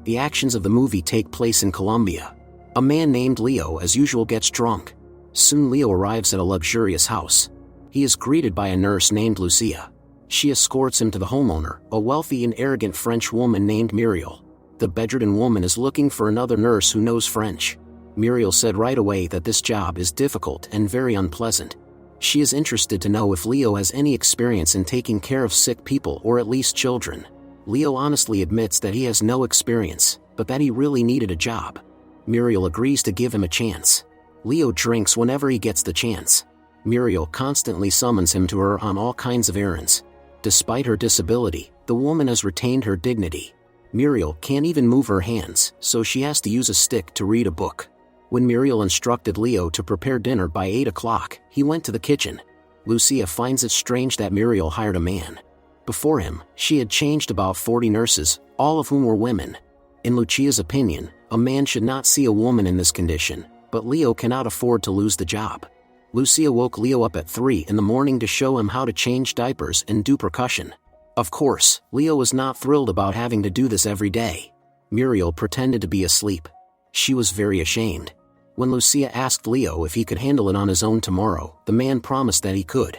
The actions of the movie take place in Colombia. A man named Leo as usual gets drunk. Soon Leo arrives at a luxurious house. He is greeted by a nurse named Lucia. She escorts him to the homeowner, a wealthy and arrogant French woman named Muriel. The bedridden woman is looking for another nurse who knows French. Muriel said right away that this job is difficult and very unpleasant. She is interested to know if Leo has any experience in taking care of sick people or at least children. Leo honestly admits that he has no experience, but that he really needed a job. Muriel agrees to give him a chance. Leo drinks whenever he gets the chance. Muriel constantly summons him to her on all kinds of errands. Despite her disability, the woman has retained her dignity. Muriel can't even move her hands, so she has to use a stick to read a book. When Muriel instructed Leo to prepare dinner by 8 o'clock, he went to the kitchen. Lucia finds it strange that Muriel hired a man. Before him, she had changed about 40 nurses, all of whom were women. In Lucia's opinion, a man should not see a woman in this condition, but Leo cannot afford to lose the job. Lucia woke Leo up at 3 in the morning to show him how to change diapers and do percussion. Of course, Leo was not thrilled about having to do this every day. Muriel pretended to be asleep. She was very ashamed. When Lucia asked Leo if he could handle it on his own tomorrow, the man promised that he could.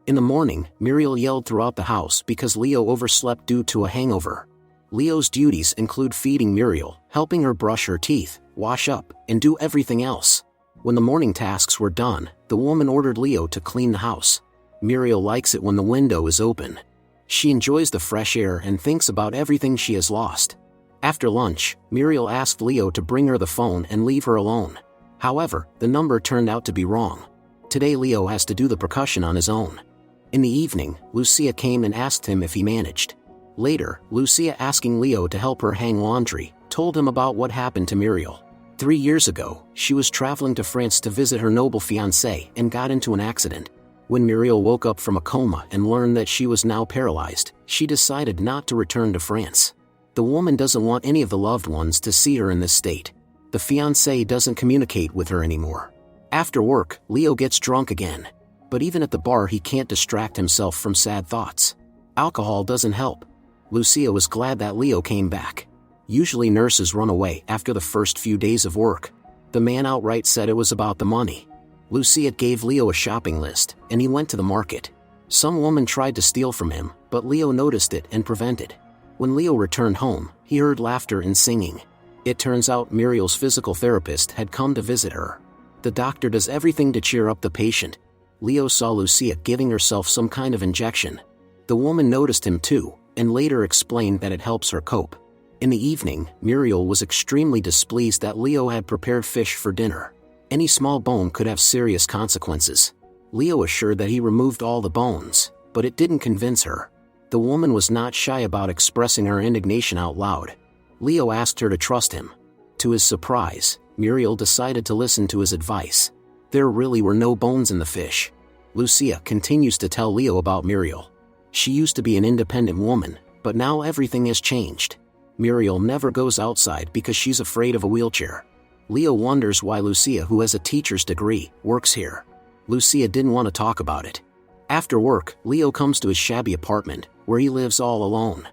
In the morning, Muriel yelled throughout the house because Leo overslept due to a hangover. Leo's duties include feeding Muriel, helping her brush her teeth, wash up, and do everything else. When the morning tasks were done, the woman ordered Leo to clean the house. Muriel likes it when the window is open. She enjoys the fresh air and thinks about everything she has lost. After lunch, Muriel asked Leo to bring her the phone and leave her alone. However, the number turned out to be wrong. Today Leo has to do the percussion on his own. In the evening, Lucia came and asked him if he managed. Later, Lucia, asking Leo to help her hang laundry, told him about what happened to Muriel. 3 years ago, she was traveling to France to visit her noble fiancé and got into an accident. When Muriel woke up from a coma and learned that she was now paralyzed, she decided not to return to France. The woman doesn't want any of the loved ones to see her in this state. The fiancé doesn't communicate with her anymore. After work, Leo gets drunk again. But even at the bar he can't distract himself from sad thoughts. Alcohol doesn't help. Lucia was glad that Leo came back. Usually nurses run away after the first few days of work. The man outright said it was about the money. Lucia gave Leo a shopping list, and he went to the market. Some woman tried to steal from him, but Leo noticed it and prevented. When Leo returned home, he heard laughter and singing. It turns out Muriel's physical therapist had come to visit her. The doctor does everything to cheer up the patient. Leo saw Lucia giving herself some kind of injection. The woman noticed him too, and later explained that it helps her cope. In the evening, Muriel was extremely displeased that Leo had prepared fish for dinner. Any small bone could have serious consequences. Leo assured that he removed all the bones, but it didn't convince her. The woman was not shy about expressing her indignation out loud. Leo asked her to trust him. To his surprise, Muriel decided to listen to his advice. There really were no bones in the fish. Lucia continues to tell Leo about Muriel. She used to be an independent woman, but now everything has changed. Muriel never goes outside because she's afraid of a wheelchair. Leo wonders why Lucia, who has a teacher's degree, works here. Lucia didn't want to talk about it. After work, Leo comes to his shabby apartment, where he lives all alone.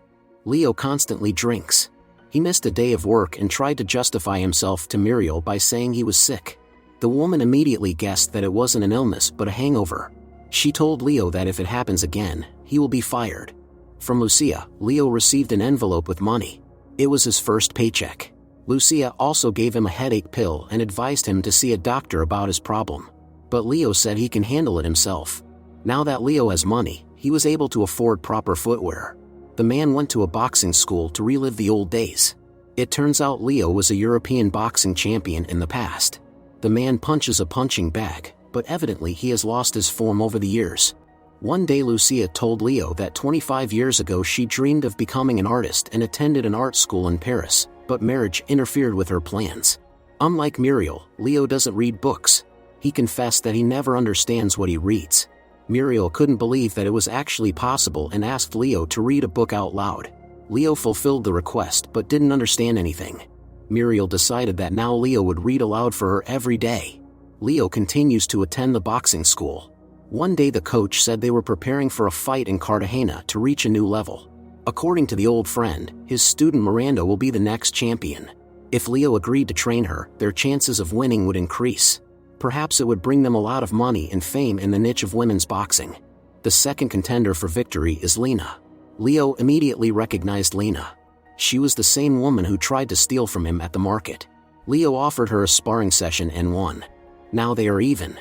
Leo constantly drinks. He missed a day of work and tried to justify himself to Muriel by saying he was sick. The woman immediately guessed that it wasn't an illness but a hangover. She told Leo that if it happens again, he will be fired. From Lucia, Leo received an envelope with money. It was his first paycheck. Lucia also gave him a headache pill and advised him to see a doctor about his problem. But Leo said he can handle it himself. Now that Leo has money, he was able to afford proper footwear. The man went to a boxing school to relive the old days. It turns out Leo was a European boxing champion in the past. The man punches a punching bag, but evidently he has lost his form over the years. One day Lucia told Leo that 25 years ago she dreamed of becoming an artist and attended an art school in Paris, but marriage interfered with her plans. Unlike Muriel, Leo doesn't read books. He confessed that he never understands what he reads. Muriel couldn't believe that it was actually possible and asked Leo to read a book out loud. Leo fulfilled the request but didn't understand anything. Muriel decided that now Leo would read aloud for her every day. Leo continues to attend the boxing school. One day the coach said they were preparing for a fight in Cartagena to reach a new level. According to the old friend, his student Miranda will be the next champion. If Leo agreed to train her, their chances of winning would increase. Perhaps it would bring them a lot of money and fame in the niche of women's boxing. The second contender for victory is Lena. Leo immediately recognized Lena. She was the same woman who tried to steal from him at the market. Leo offered her a sparring session and won. Now they are even.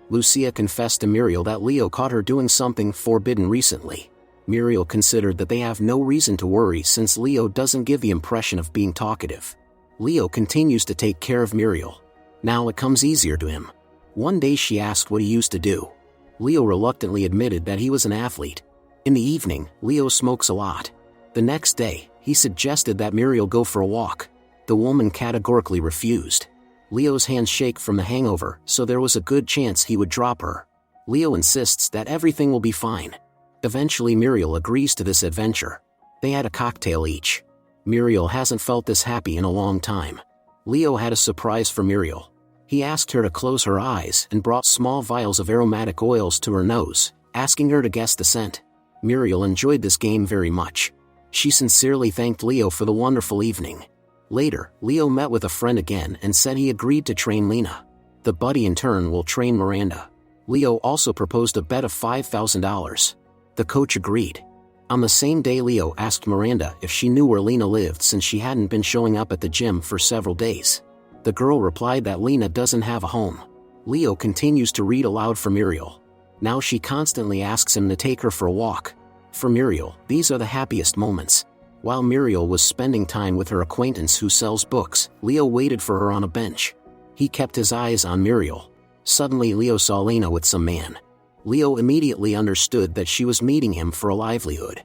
Lucia confessed to Muriel that Leo caught her doing something forbidden recently. Muriel considered that they have no reason to worry since Leo doesn't give the impression of being talkative. Leo continues to take care of Muriel. Now it comes easier to him. One day she asked what he used to do. Leo reluctantly admitted that he was an athlete. In the evening, Leo smokes a lot. The next day, he suggested that Muriel go for a walk. The woman categorically refused. Leo's hands shake from the hangover, so there was a good chance he would drop her. Leo insists that everything will be fine. Eventually Muriel agrees to this adventure. They had a cocktail each. Muriel hasn't felt this happy in a long time. Leo had a surprise for Muriel. He asked her to close her eyes and brought small vials of aromatic oils to her nose, asking her to guess the scent. Muriel enjoyed this game very much. She sincerely thanked Leo for the wonderful evening. Later, Leo met with a friend again and said he agreed to train Lena. The buddy in turn will train Miranda. Leo also proposed a bet of $5,000. The coach agreed. On the same day, Leo asked Miranda if she knew where Lena lived since she hadn't been showing up at the gym for several days. The girl replied that Lena doesn't have a home. Leo continues to read aloud for Muriel. Now she constantly asks him to take her for a walk. For Muriel, these are the happiest moments. While Muriel was spending time with her acquaintance who sells books, Leo waited for her on a bench. He kept his eyes on Muriel. Suddenly Leo saw Lena with some man. Leo immediately understood that she was meeting him for a livelihood.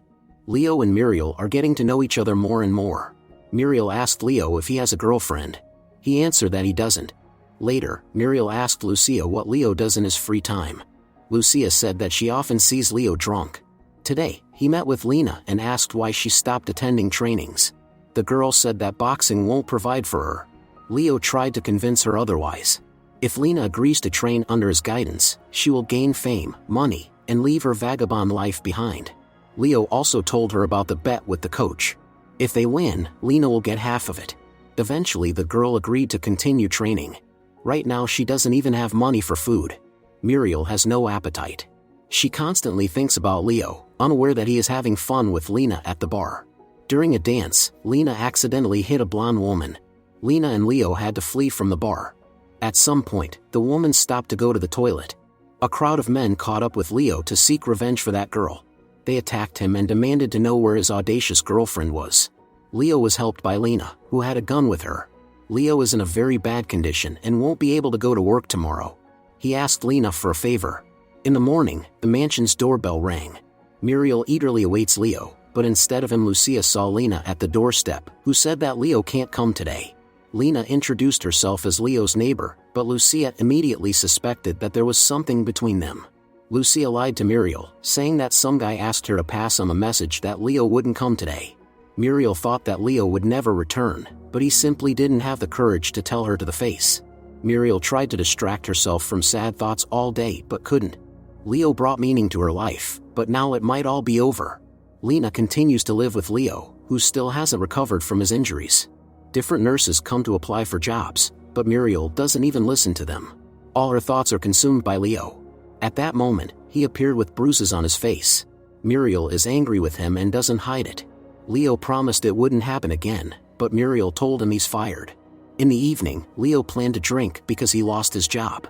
Leo and Muriel are getting to know each other more and more. Muriel asked Leo if he has a girlfriend. He answered that he doesn't. Later, Muriel asked Lucia what Leo does in his free time. Lucia said that she often sees Leo drunk. Today, he met with Lena and asked why she stopped attending trainings. The girl said that boxing won't provide for her. Leo tried to convince her otherwise. If Lena agrees to train under his guidance, she will gain fame, money, and leave her vagabond life behind. Leo also told her about the bet with the coach. If they win, Lena will get half of it. Eventually the girl agreed to continue training. Right now she doesn't even have money for food. Muriel has no appetite. She constantly thinks about Leo, unaware that he is having fun with Lena at the bar. During a dance, Lena accidentally hit a blonde woman. Lena and Leo had to flee from the bar. At some point, the woman stopped to go to the toilet. A crowd of men caught up with Leo to seek revenge for that girl. They attacked him and demanded to know where his audacious girlfriend was. Leo was helped by Lena, who had a gun with her. Leo is in a very bad condition and won't be able to go to work tomorrow. He asked Lena for a favor. In the morning, the mansion's doorbell rang. Muriel eagerly awaits Leo, but instead of him Lucia saw Lena at the doorstep, who said that Leo can't come today. Lena introduced herself as Leo's neighbor, but Lucia immediately suspected that there was something between them. Lucia lied to Muriel, saying that some guy asked her to pass on a message that Leo wouldn't come today. Muriel thought that Leo would never return, but he simply didn't have the courage to tell her to the face. Muriel tried to distract herself from sad thoughts all day but couldn't. Leo brought meaning to her life, but now it might all be over. Lena continues to live with Leo, who still hasn't recovered from his injuries. Different nurses come to apply for jobs, but Muriel doesn't even listen to them. All her thoughts are consumed by Leo. At that moment, he appeared with bruises on his face. Muriel is angry with him and doesn't hide it. Leo promised it wouldn't happen again, but Muriel told him he's fired. In the evening, Leo planned to drink because he lost his job.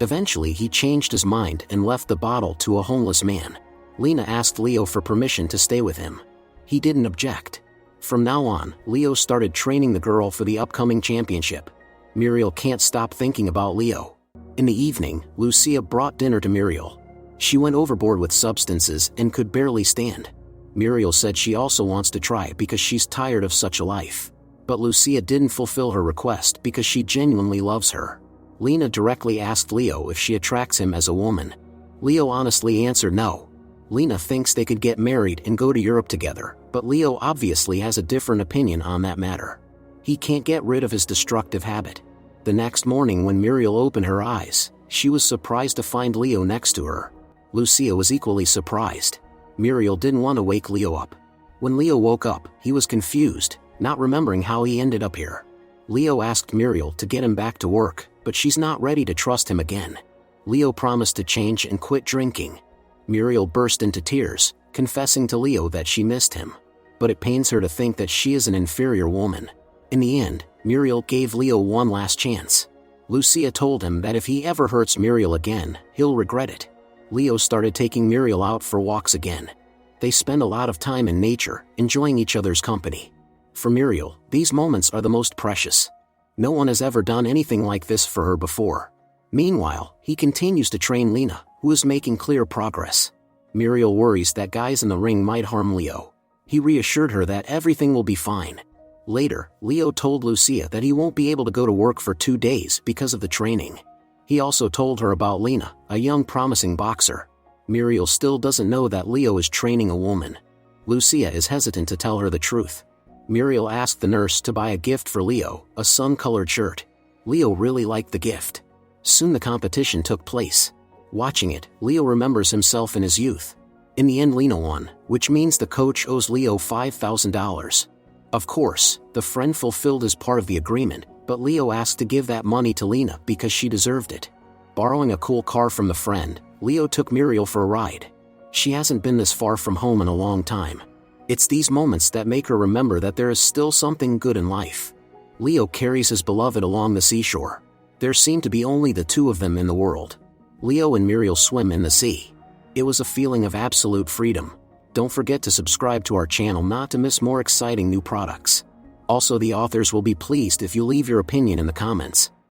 Eventually he changed his mind and left the bottle to a homeless man. Lena asked Leo for permission to stay with him. He didn't object. From now on, Leo started training the girl for the upcoming championship. Muriel can't stop thinking about Leo. In the evening, Lucia brought dinner to Muriel. She went overboard with substances and could barely stand. Muriel said she also wants to try because she's tired of such a life. But Lucia didn't fulfill her request because she genuinely loves her. Lena directly asked Leo if she attracts him as a woman. Leo honestly answered no. Lena thinks they could get married and go to Europe together, but Leo obviously has a different opinion on that matter. He can't get rid of his destructive habit. The next morning when Muriel opened her eyes, she was surprised to find Leo next to her. Lucia was equally surprised. Muriel didn't want to wake Leo up. When Leo woke up, he was confused, not remembering how he ended up here. Leo asked Muriel to get him back to work, but she's not ready to trust him again. Leo promised to change and quit drinking. Muriel burst into tears, confessing to Leo that she missed him. But it pains her to think that she is an inferior woman. In the end, Muriel gave Leo one last chance. Lucia told him that if he ever hurts Muriel again, he'll regret it. Leo started taking Muriel out for walks again. They spend a lot of time in nature, enjoying each other's company. For Muriel, these moments are the most precious. No one has ever done anything like this for her before. Meanwhile, he continues to train Lena, who is making clear progress. Muriel worries that guys in the ring might harm Leo. He reassured her that everything will be fine. Later, Leo told Lucia that he won't be able to go to work for 2 days because of the training. He also told her about Lena, a young promising boxer. Muriel still doesn't know that Leo is training a woman. Lucia is hesitant to tell her the truth. Muriel asked the nurse to buy a gift for Leo, a sun-colored shirt. Leo really liked the gift. Soon the competition took place. Watching it, Leo remembers himself in his youth. In the end, Lena won, which means the coach owes Leo $5,000. Of course, the friend fulfilled his part of the agreement, but Leo asked to give that money to Lena because she deserved it. Borrowing a cool car from the friend, Leo took Muriel for a ride. She hasn't been this far from home in a long time. It's these moments that make her remember that there is still something good in life. Leo carries his beloved along the seashore. There seem to be only the two of them in the world. Leo and Muriel swim in the sea. It was a feeling of absolute freedom. Don't forget to subscribe to our channel not to miss more exciting new products. Also, the authors will be pleased if you leave your opinion in the comments.